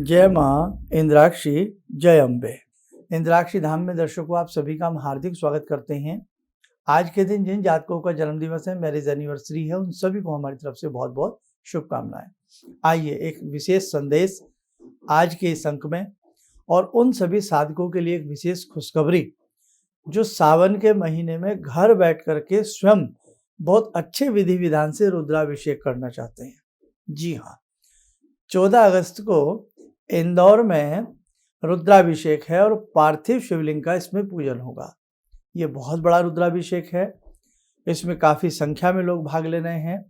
जय माँ इंद्राक्षी, जय अम्बे। इंद्राक्षी धाम में दर्शकों आप सभी का हम हार्दिक स्वागत करते हैं। आज के दिन जिन जातकों का जन्म दिवस है, मैरिज एनिवर्सरी है, उन सभी को हमारी तरफ से बहुत बहुत शुभकामनाएं। आइए एक विशेष संदेश आज के इस अंक में, और उन सभी साधकों के लिए एक विशेष खुशखबरी जो सावन के महीने में घर बैठ करके स्वयं बहुत अच्छे विधि विधान से रुद्राभिषेक करना चाहते हैं। जी हाँ, 14 अगस्त को इंदौर में रुद्राभिषेक है और पार्थिव शिवलिंग का इसमें पूजन होगा। ये बहुत बड़ा रुद्राभिषेक है, इसमें काफ़ी संख्या में लोग भाग ले रहे हैं,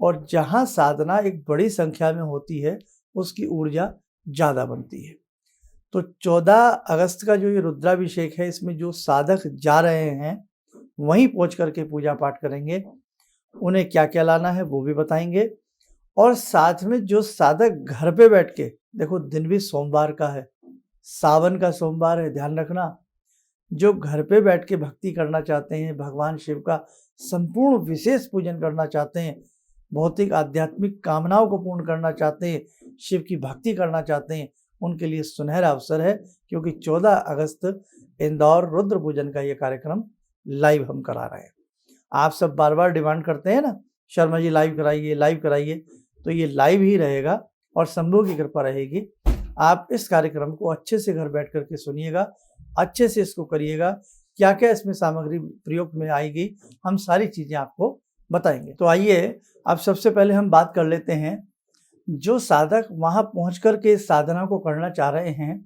और जहाँ साधना एक बड़ी संख्या में होती है उसकी ऊर्जा ज़्यादा बनती है। तो 14 अगस्त का जो ये रुद्राभिषेक है, इसमें जो साधक जा रहे हैं वहीं पहुँच करके पूजा पाठ करेंगे, उन्हें क्या क्या लाना है वो भी बताएंगे। और साथ में जो साधक घर पे बैठ के, देखो दिन भी सोमवार का है, सावन का सोमवार है, ध्यान रखना, जो घर पे बैठ के भक्ति करना चाहते हैं, भगवान शिव का संपूर्ण विशेष पूजन करना चाहते हैं, भौतिक आध्यात्मिक कामनाओं को पूर्ण करना चाहते हैं, शिव की भक्ति करना चाहते हैं, उनके लिए सुनहरा अवसर है, क्योंकि 14 अगस्त इंदौर रुद्र पूजन का ये कार्यक्रम लाइव हम करा रहे हैं। आप सब बार बार डिमांड करते हैं ना, शर्मा जी लाइव कराइए लाइव कराइए, तो ये लाइव ही रहेगा और शंभू की कृपा रहेगी। आप इस कार्यक्रम को अच्छे से घर बैठ करके सुनिएगा, अच्छे से इसको करिएगा, क्या क्या इसमें सामग्री प्रयोग में आएगी, हम सारी चीज़ें आपको बताएंगे। तो आइए अब सबसे पहले हम बात कर लेते हैं, जो साधक वहाँ पहुँच करके इस साधना को करना चाह रहे हैं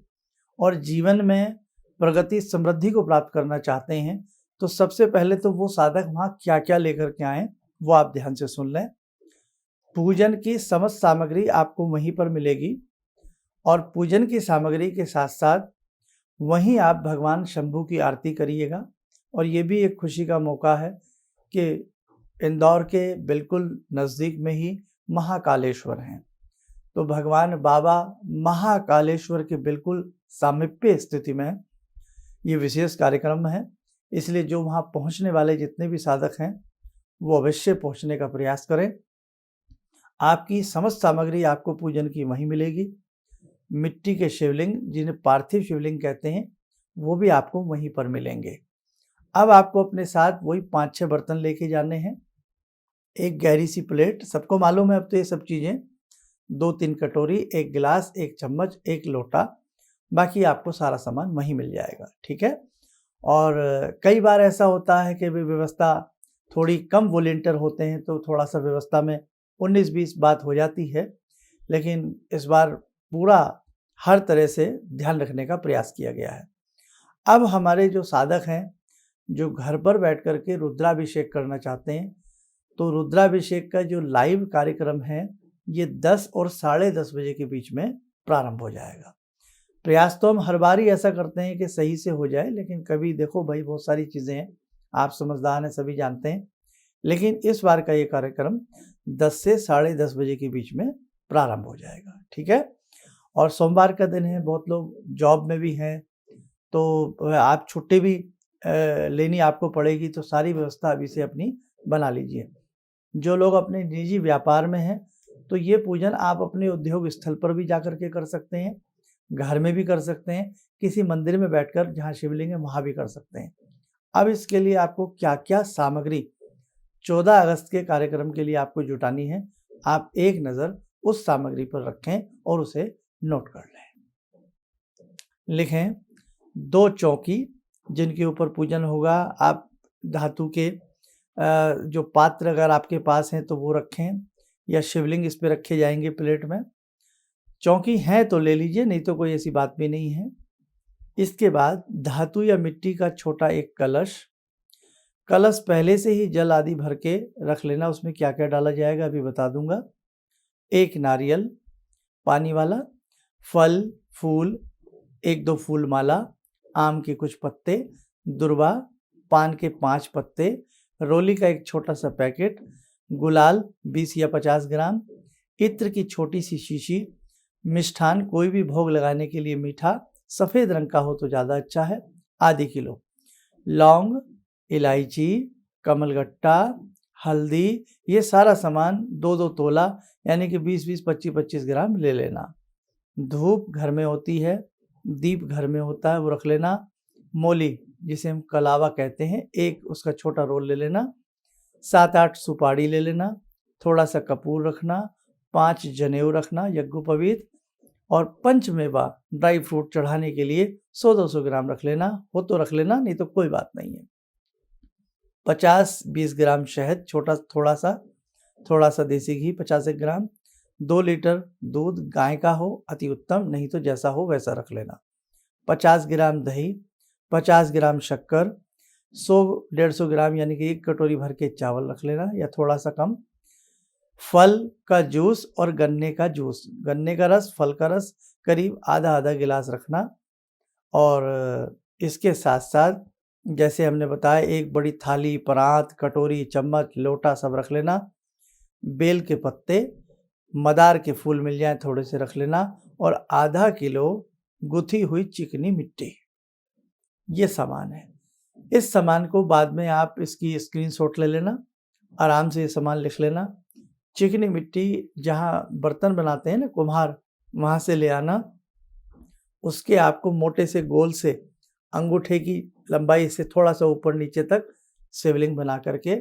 और जीवन में प्रगति समृद्धि को प्राप्त करना चाहते हैं, तो सबसे पहले तो वो साधक वहाँ क्या क्या लेकर के आएँ वो आप ध्यान से सुन लें। पूजन की समस्त सामग्री आपको वहीं पर मिलेगी, और पूजन की सामग्री के साथ साथ वहीं आप भगवान शंभू की आरती करिएगा। और ये भी एक खुशी का मौका है कि इंदौर के बिल्कुल नज़दीक में ही महाकालेश्वर हैं, तो भगवान बाबा महाकालेश्वर के बिल्कुल सामीप्य स्थिति में ये विशेष कार्यक्रम है। इसलिए जो वहाँ पहुँचने वाले जितने भी साधक हैं वो अवश्य पहुँचने का प्रयास करें। आपकी समस्त सामग्री आपको पूजन की वहीं मिलेगी। मिट्टी के शिवलिंग, जिन्हें पार्थिव शिवलिंग कहते हैं, वो भी आपको वहीं पर मिलेंगे। अब आपको अपने साथ वही 5-6 बर्तन लेके जाने हैं। एक गहरी सी प्लेट, सबको मालूम है अब तो ये सब चीज़ें, 2-3 कटोरी, 1 गिलास, 1 चम्मच, 1 लोटा, बाकी आपको सारा सामान वहीं मिल जाएगा, ठीक है। और कई बार ऐसा होता है कि व्यवस्था थोड़ी कम वॉलंटियर होते हैं, तो थोड़ा सा व्यवस्था में 19-20 बात हो जाती है, लेकिन इस बार पूरा हर तरह से ध्यान रखने का प्रयास किया गया है। अब हमारे जो साधक हैं जो घर पर बैठ कर के रुद्राभिषेक करना चाहते हैं, तो रुद्राभिषेक का जो लाइव कार्यक्रम है ये 10 और 10:30 बजे के बीच में प्रारंभ हो जाएगा। प्रयास तो हम हर बार ही ऐसा करते हैं कि सही से हो जाए, लेकिन कभी देखो भाई बहुत सारी चीज़ें हैं, आप समझदार हैं, सभी जानते हैं, लेकिन इस बार का ये कार्यक्रम 10 से 10:30 बजे के बीच में प्रारंभ हो जाएगा, ठीक है। और सोमवार का दिन है, बहुत लोग जॉब में भी हैं, तो आप छुट्टी भी लेनी आपको पड़ेगी, तो सारी व्यवस्था अभी से अपनी बना लीजिए। जो लोग अपने निजी व्यापार में हैं, तो ये पूजन आप अपने उद्योग स्थल पर भी जा कर के कर सकते हैं, घर में भी कर सकते हैं, किसी मंदिर में बैठकर जहाँ शिवलिंग है वहाँ भी कर सकते हैं। अब इसके लिए आपको क्या क्या सामग्री 14 अगस्त के कार्यक्रम के लिए आपको जुटानी है, आप एक नज़र उस सामग्री पर रखें और उसे नोट कर लें। लिखें 2 चौकी जिनके ऊपर पूजन होगा। आप धातु के जो पात्र अगर आपके पास हैं तो वो रखें, या शिवलिंग इस पे रखे जाएंगे प्लेट में। चौकी है तो ले लीजिए, नहीं तो कोई ऐसी बात भी नहीं है। इसके बाद धातु या मिट्टी का छोटा एक कलश, कलश पहले से ही जल आदि भर के रख लेना, उसमें क्या क्या डाला जाएगा अभी बता दूंगा। एक नारियल पानी वाला, फल फूल, 1-2 फूल माला, आम के कुछ पत्ते, दुर्वा, पान के 5 पत्ते, रोली का एक छोटा सा पैकेट, गुलाल 20 या 50 ग्राम, इत्र की छोटी सी शीशी, मिष्ठान कोई भी भोग लगाने के लिए मीठा सफ़ेद रंग का हो तो ज़्यादा अच्छा है, आधी किलो, लौंग, इलायची, कमलगट्टा, हल्दी, ये सारा सामान 2-2 तोला यानी कि 20-20, 25-25 ग्राम ले लेना। धूप घर में होती है, दीप घर में होता है, वो रख लेना। मोली जिसे हम कलावा कहते हैं, एक उसका छोटा रोल ले लेना। 7-8 सुपारी ले लेना, थोड़ा सा कपूर रखना, 5 जनेऊ रखना यज्ञोपवीत, और पंचमेवा ड्राई फ्रूट चढ़ाने के लिए 100-200 ग्राम रख लेना। हो तो रख लेना, नहीं तो कोई बात नहीं है। 50-20 ग्राम शहद, थोड़ा सा देसी घी 50 ग्राम। 2 लीटर दूध गाय का हो अति उत्तम, नहीं तो जैसा हो वैसा रख लेना। 50 ग्राम दही, 50 ग्राम शक्कर, 100-150 ग्राम यानी कि 1 कटोरी भर के चावल रख लेना या थोड़ा सा कम। फल का जूस और गन्ने का जूस, गन्ने का रस, फल का रस करीब आधा गिलास रखना। और इसके साथ साथ जैसे हमने बताया, एक बड़ी थाली, परात, कटोरी, चम्मच, लोटा सब रख लेना। बेल के पत्ते, मदार के फूल मिल जाए थोड़े से रख लेना, और आधा किलो गुथी हुई चिकनी मिट्टी। ये सामान है। इस सामान को बाद में आप इसकी स्क्रीनशॉट ले लेना, आराम से ये सामान लिख लेना। चिकनी मिट्टी जहाँ बर्तन बनाते हैं ना कुम्हार, वहाँ से ले आना। उसके आपको मोटे से गोल से अंगूठे की लंबाई से थोड़ा सा ऊपर नीचे तक शिवलिंग बना करके,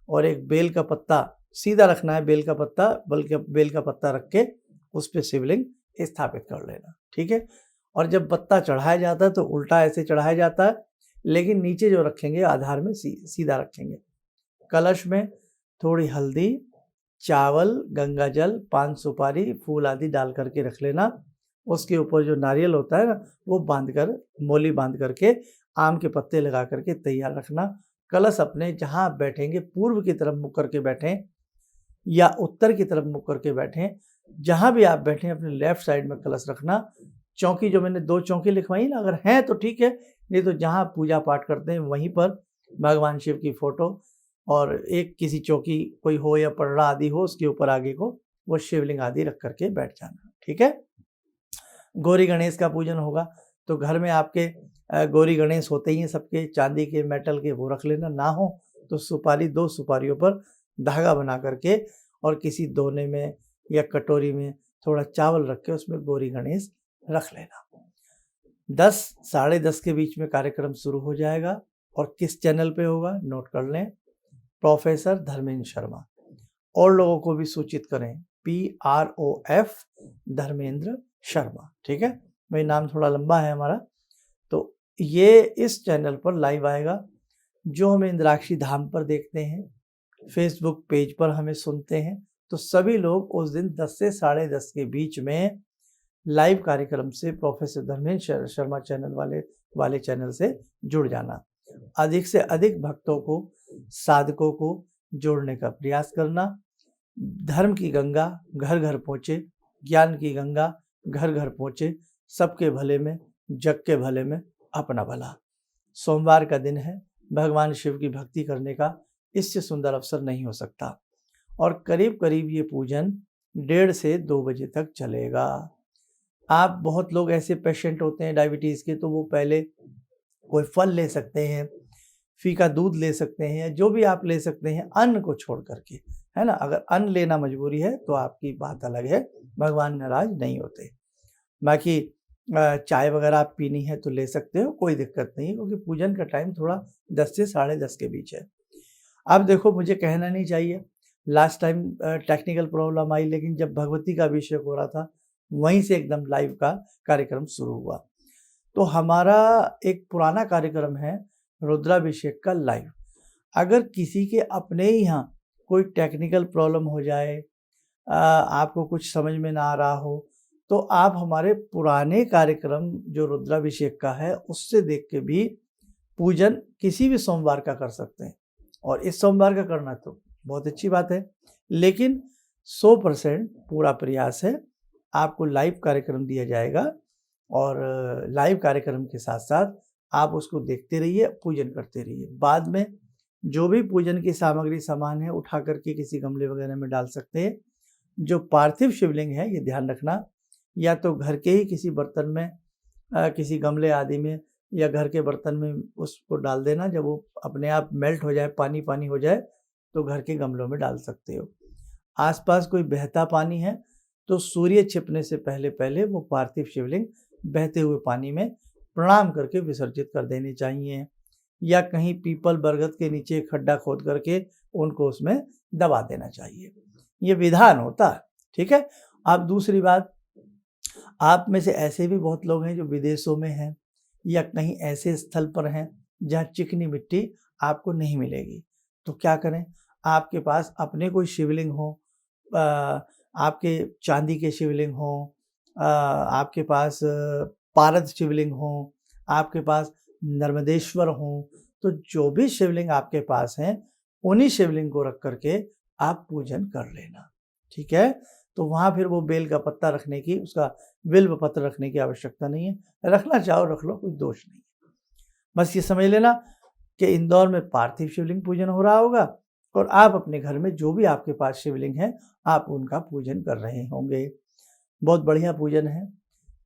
और एक बेल का पत्ता सीधा रखना है, बेल का पत्ता, बल्कि बेल का पत्ता रख के उस पर शिवलिंग स्थापित कर लेना। ठीक है। और जब पत्ता चढ़ाया जाता है तो उल्टा ऐसे चढ़ाया जाता है, लेकिन नीचे जो रखेंगे आधार में सीधा रखेंगे। कलश में थोड़ी हल्दी, चावल, गंगा जल, 5 सुपारी, फूल आदि डाल करके रख लेना। उसके ऊपर जो नारियल होता है ना, वो बांधकर, मोली बांध करके, आम के पत्ते लगा करके तैयार रखना। कलश अपने जहाँ आप बैठेंगे पूर्व की तरफ मुख करके बैठें या उत्तर की तरफ मुख करके बैठें, जहाँ भी आप बैठें अपने लेफ्ट साइड में कलश रखना। चौकी जो मैंने 2 चौकी लिखवाई ना, अगर हैं तो ठीक है, नहीं तो जहाँ पूजा पाठ करते हैं वहीं पर भगवान शिव की फोटो और एक किसी चौकी कोई हो या पड़ड़ा आदि हो, उसके ऊपर आगे को वो शिवलिंग आदि रख करके बैठ जाना। ठीक है। गौरी गणेश का पूजन होगा तो घर में आपके गौरी गणेश होते ही हैं सबके, चांदी के, मेटल के, वो रख लेना। ना हो तो सुपारी, 2 सुपारियों पर धागा बना करके और किसी दोने में या कटोरी में थोड़ा चावल रख के उसमें गौरी गणेश रख लेना। 10 साढ़े 10 के बीच में कार्यक्रम शुरू हो जाएगा। और किस चैनल पे होगा नोट कर लें, प्रोफेसर धर्मेंद्र शर्मा। और लोगों को भी सूचित करें, PROF धर्मेंद्र शर्मा। ठीक है भाई, नाम थोड़ा लंबा है हमारा। तो ये इस चैनल पर लाइव आएगा। जो हमें इंद्राक्षी धाम पर देखते हैं, फेसबुक पेज पर हमें सुनते हैं, तो सभी लोग उस दिन 10 से साढ़े 10 के बीच में लाइव कार्यक्रम से प्रोफेसर धर्मेंद्र शर्मा चैनल वाले चैनल से जुड़ जाना। अधिक से अधिक भक्तों को, साधकों को जोड़ने का प्रयास करना। धर्म की गंगा घर घर पहुँचे, ज्ञान की गंगा घर घर पहुँचे, सबके भले में, जग के भले में अपना भला। सोमवार का दिन है, भगवान शिव की भक्ति करने का इससे सुंदर अवसर नहीं हो सकता। और करीब करीब ये पूजन 1:30 से 2 बजे तक चलेगा। आप बहुत लोग ऐसे पेशेंट होते हैं डायबिटीज़ के, तो वो पहले कोई फल ले सकते हैं, फीका दूध ले सकते हैं, जो भी आप ले सकते हैं अन्न को छोड़ करके, है ना। अगर अन्न लेना मजबूरी है तो आपकी बात अलग है, भगवान नाराज नहीं होते। बाकी चाय वगैरह आप पीनी है तो ले सकते हो, कोई दिक्कत नहीं है, क्योंकि पूजन का टाइम थोड़ा 10 से साढ़े 10 के बीच है। अब देखो, मुझे कहना नहीं चाहिए, लास्ट टाइम टेक्निकल प्रॉब्लम आई, लेकिन जब भगवती का अभिषेक हो रहा था वहीं से एकदम लाइव का कार्यक्रम शुरू हुआ। तो हमारा एक पुराना कार्यक्रम है रुद्राभिषेक का लाइव। अगर किसी के अपने ही यहाँ कोई टेक्निकल प्रॉब्लम हो जाए, आपको कुछ समझ में ना आ रहा हो, तो आप हमारे पुराने कार्यक्रम जो रुद्राभिषेक का है उससे देख के भी पूजन किसी भी सोमवार का कर सकते हैं। और इस सोमवार का करना तो बहुत अच्छी बात है, लेकिन 100% पूरा प्रयास है, आपको लाइव कार्यक्रम दिया जाएगा। और लाइव कार्यक्रम के साथ साथ आप उसको देखते रहिए, पूजन करते रहिए। बाद में जो भी पूजन की सामग्री सामान है उठा करके किसी गमले वगैरह में डाल सकते हैं। जो पार्थिव शिवलिंग है, ये ध्यान रखना, या तो घर के ही किसी बर्तन में, किसी गमले आदि में, या घर के बर्तन में उसको डाल देना। जब वो अपने आप मेल्ट हो जाए, पानी पानी हो जाए, तो घर के गमलों में डाल सकते हो। आसपास कोई बहता पानी है तो सूर्य छिपने से पहले पहले वो पार्थिव शिवलिंग बहते हुए पानी में प्रणाम करके विसर्जित कर देने चाहिए, या कहीं पीपल बरगद के नीचे खड्डा खोद करके उनको उसमें दबा देना चाहिए। ये विधान होता है, ठीक है। अब दूसरी बात, आप में से ऐसे भी बहुत लोग हैं जो विदेशों में हैं या कहीं ऐसे स्थल पर हैं जहाँ चिकनी मिट्टी आपको नहीं मिलेगी, तो क्या करें? आपके पास अपने कोई शिवलिंग हो, आपके चांदी के शिवलिंग हो, आपके पास पारद शिवलिंग हो, आपके पास नर्मदेश्वर हो, तो जो भी शिवलिंग आपके पास हैं उन्हीं शिवलिंग को रख करके आप पूजन कर लेना, ठीक है। तो वहाँ फिर वो बेल का पत्ता रखने की, उसका बिल्व पत्र रखने की आवश्यकता नहीं है। रखना चाहो रख लो, कोई दोष नहीं। बस ये समझ लेना कि इंदौर में पार्थिव शिवलिंग पूजन हो रहा होगा और आप अपने घर में जो भी आपके पास शिवलिंग है आप उनका पूजन कर रहे होंगे। बहुत बढ़िया पूजन है।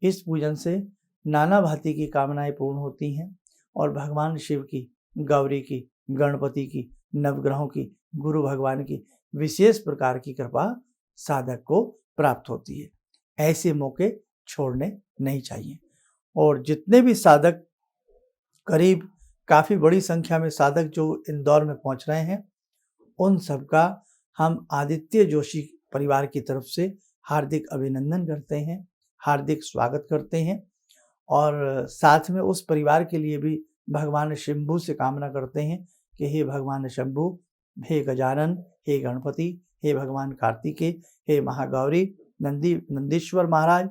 इस पूजन से नाना भांति की कामनाएं पूर्ण होती हैं और भगवान शिव की, गौरी की, गणपति की, नवग्रहों की, गुरु भगवान की विशेष प्रकार की कृपा साधक को प्राप्त होती है। ऐसे मौके छोड़ने नहीं चाहिए। और जितने भी साधक, करीब काफ़ी बड़ी संख्या में साधक जो इंदौर में पहुंच रहे हैं, उन सबका हम आदित्य जोशी परिवार की तरफ से हार्दिक अभिनंदन करते हैं, हार्दिक स्वागत करते हैं और साथ में उस परिवार के लिए भी भगवान शंभू से कामना करते हैं कि हे भगवान शंभू, हे गजानन, हे गणपति, हे भगवान कार्तिकेय, हे महागौरी, नंदीश्वर महाराज,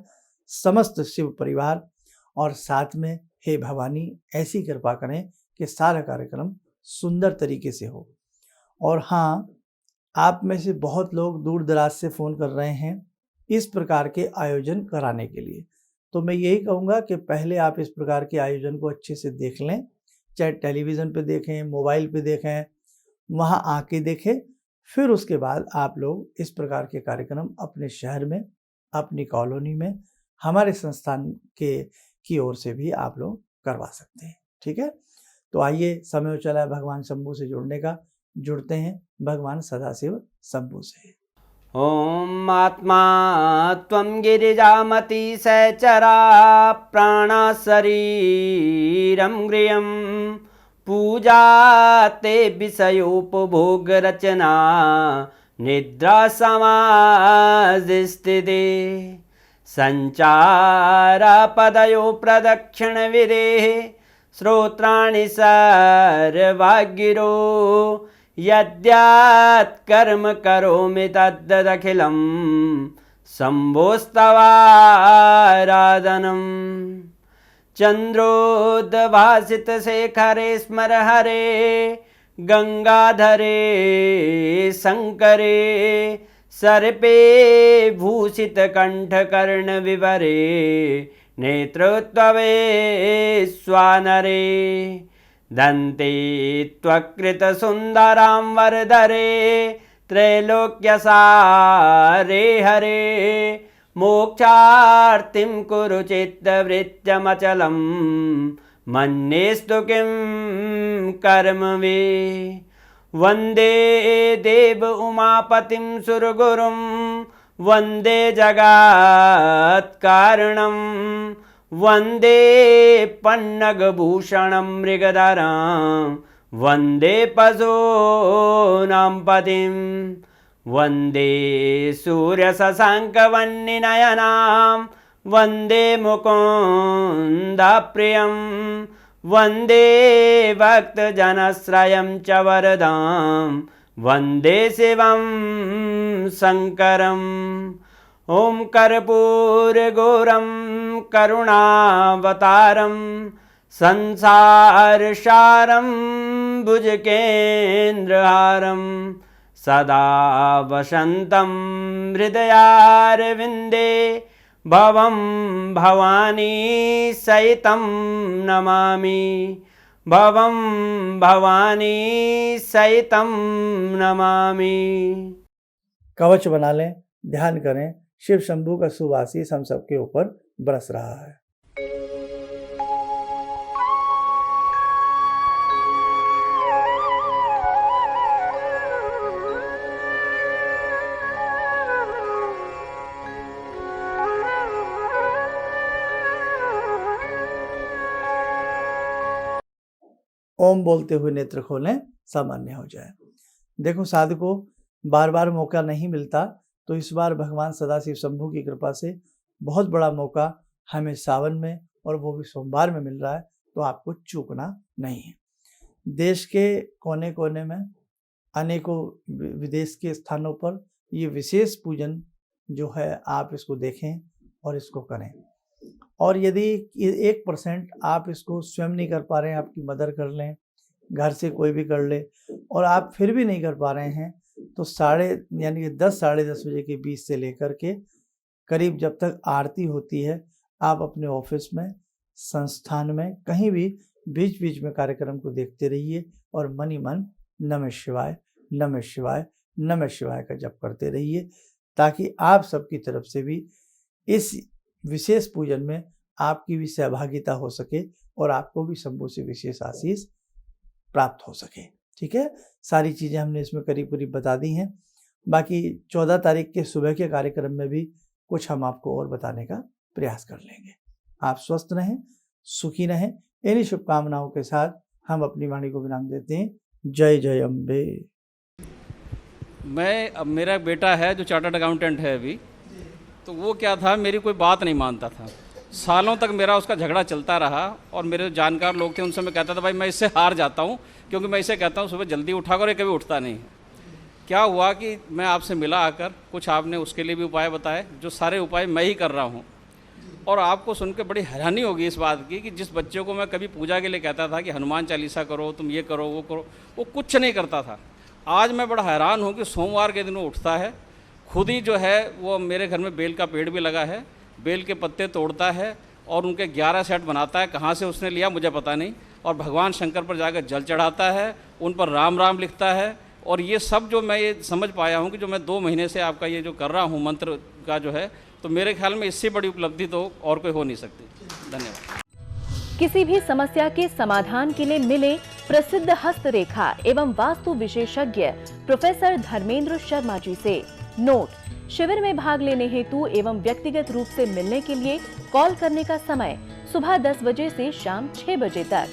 समस्त शिव परिवार और साथ में हे भवानी, ऐसी कृपा करें कि सारा कार्यक्रम सुंदर तरीके से हो। और हाँ, आप में से बहुत लोग दूर दराज से फ़ोन कर रहे हैं इस प्रकार के आयोजन कराने के लिए, तो मैं यही कहूँगा कि पहले आप इस प्रकार के आयोजन को अच्छे से देख लें, चाहे टेलीविज़न पे देखें, मोबाइल पे देखें, वहाँ आके देखें, फिर उसके बाद आप लोग इस प्रकार के कार्यक्रम अपने शहर में, अपनी कॉलोनी में, हमारे संस्थान की ओर से भी आप लोग करवा सकते हैं, ठीक है। तो आइए, समय हो चला है भगवान शंभू से जुड़ने का, जुड़ते हैं भगवान सदाशिव शंभू से। ओम आत्मा त्वं गिरिजामति सहचरा प्राणा शरीरं गृहं पूजा ते विषयोपभोग रचना निद्रा समाधिस्थिते संचारा पदयो प्रदक्षिण विदेः श्रोत्राणि सर्वागिरो यद्यात् कर्म करोमि तद्दखिलं शम्भोस्तवाराधनम् चन्द्रोद्भासितशेखरे स्मर हरे गंगाधरे शंकरे सर्पे भूषितकण्ठकर्णविवरे नेत्रोत्तवे स्वानरे दन्ते त्वकृतसुन्दरां वरदरे त्रैलोक्यसारे हरे मोक्षार्तिं कुरु चित्तवृत्तमचलं मन्येस्तु किं कर्म वे वन्दे देव उमापतिं सुरगुरुं वन्दे जगत्कारणं वन्दे पन्नगभूषणं मृगधरं वन्दे पशूनां पतिं वन्दे सूर्यशशाङ्कवह्निनयनां वन्दे मुकुन्दप्रियं वन्दे भक्तजनश्रयं च वरदां वन्दे शिवं शङ्करम् ॐ कर्पूरगौरं करुणावतारं संसारसारं भुजगेन्द्रहारं सदा वसन्तं हृदयारविन्दे भवं भवानी सहितं नमामि भवं भवानी सहितं नमामि। कवच बना लें, ध्यान करें, शिव शंभू का शुभ आशीष हम सबके ऊपर बरस रहा है। ओम बोलते हुए नेत्र खोलें, सामान्य हो जाए। देखो साधकों, बार बार मौका नहीं मिलता, तो इस बार भगवान सदाशिव शंभू की कृपा से बहुत बड़ा मौका हमें सावन में और वो भी सोमवार में मिल रहा है, तो आपको चूकना नहीं है। देश के कोने कोने में अनेकों विदेश के स्थानों पर ये विशेष पूजन जो है आप इसको देखें और इसको करें। और यदि 1% आप इसको स्वयं नहीं कर पा रहे हैं, आपकी मदर कर लें, घर से कोई भी कर ले, और आप फिर भी नहीं कर पा रहे हैं, तो 10 साढ़े 10 बजे के बीच से लेकर के करीब जब तक आरती होती है, आप अपने ऑफिस में, संस्थान में, कहीं भी बीच बीच में कार्यक्रम को देखते रहिए और मन ही मन नमः शिवाय, नमः शिवाय, नमः शिवाय का जप करते रहिए, ताकि आप सबकी तरफ से भी इस विशेष पूजन में आपकी भी सहभागिता हो सके और आपको भी शंभू से विशेष आशीष प्राप्त हो सके। ठीक है, सारी चीज़ें हमने इसमें करीब करीब बता दी हैं। बाकी 14 तारीख के सुबह के कार्यक्रम में भी कुछ हम आपको और बताने का प्रयास कर लेंगे। आप स्वस्थ रहें, सुखी रहें, इन्हीं शुभकामनाओं के साथ हम अपनी वाणी को विराम देते हैं। जय जय अम्बे। अब मेरा एक बेटा है जो चार्टर्ड अकाउंटेंट है अभी, तो वो क्या था, मेरी कोई बात नहीं मानता था। सालों तक मेरा उसका झगड़ा चलता रहा और मेरे जानकार लोग थे, उनसे मैं कहता था भाई मैं इससे हार जाता हूँ, क्योंकि मैं इसे कहता हूँ सुबह जल्दी उठा कर, ये कभी उठता नहीं है। क्या हुआ कि मैं आपसे मिला आकर, कुछ आपने उसके लिए भी उपाय बताए, जो सारे उपाय मैं ही कर रहा हूँ। और आपको सुन के बड़ी हैरानी होगी इस बात की कि जिस बच्चे को मैं कभी पूजा के लिए कहता था कि हनुमान चालीसा करो, तुम ये करो, वो करो, वो कुछ नहीं करता था। आज मैं बड़ा हैरान हूँ कि सोमवार के दिन वो उठता है, खुद ही जो है वो मेरे घर में बेल का पेड़ भी लगा है, बेल के पत्ते तोड़ता है और उनके 11 सेट बनाता है, कहाँ से उसने लिया मुझे पता नहीं, और भगवान शंकर पर जाकर जल चढ़ाता है, उन पर राम राम लिखता है। और ये सब जो मैं ये समझ पाया हूँ कि जो मैं 2 महीने से आपका ये जो कर रहा हूँ मंत्र का जो है, तो मेरे ख्याल में इससे बड़ी उपलब्धि तो और कोई हो नहीं सकती। धन्यवाद। किसी भी समस्या के समाधान के लिए मिले प्रसिद्ध हस्तरेखा एवं वास्तु विशेषज्ञ प्रोफेसर धर्मेंद्र शर्मा जी से। नोट: शिविर में भाग लेने हेतु एवं व्यक्तिगत रूप से मिलने के लिए कॉल करने का समय सुबह 10 बजे से शाम 6 बजे तक।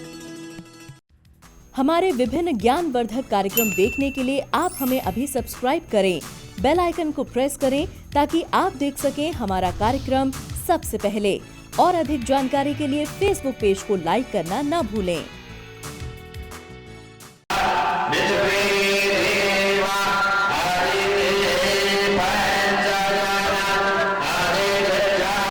हमारे विभिन्न ज्ञानवर्धक कार्यक्रम देखने के लिए आप हमें अभी सब्सक्राइब करें, बेल आइकन को प्रेस करें ताकि आप देख सकें हमारा कार्यक्रम सबसे पहले। और अधिक जानकारी के लिए फेसबुक पेज को लाइक करना न भूलें।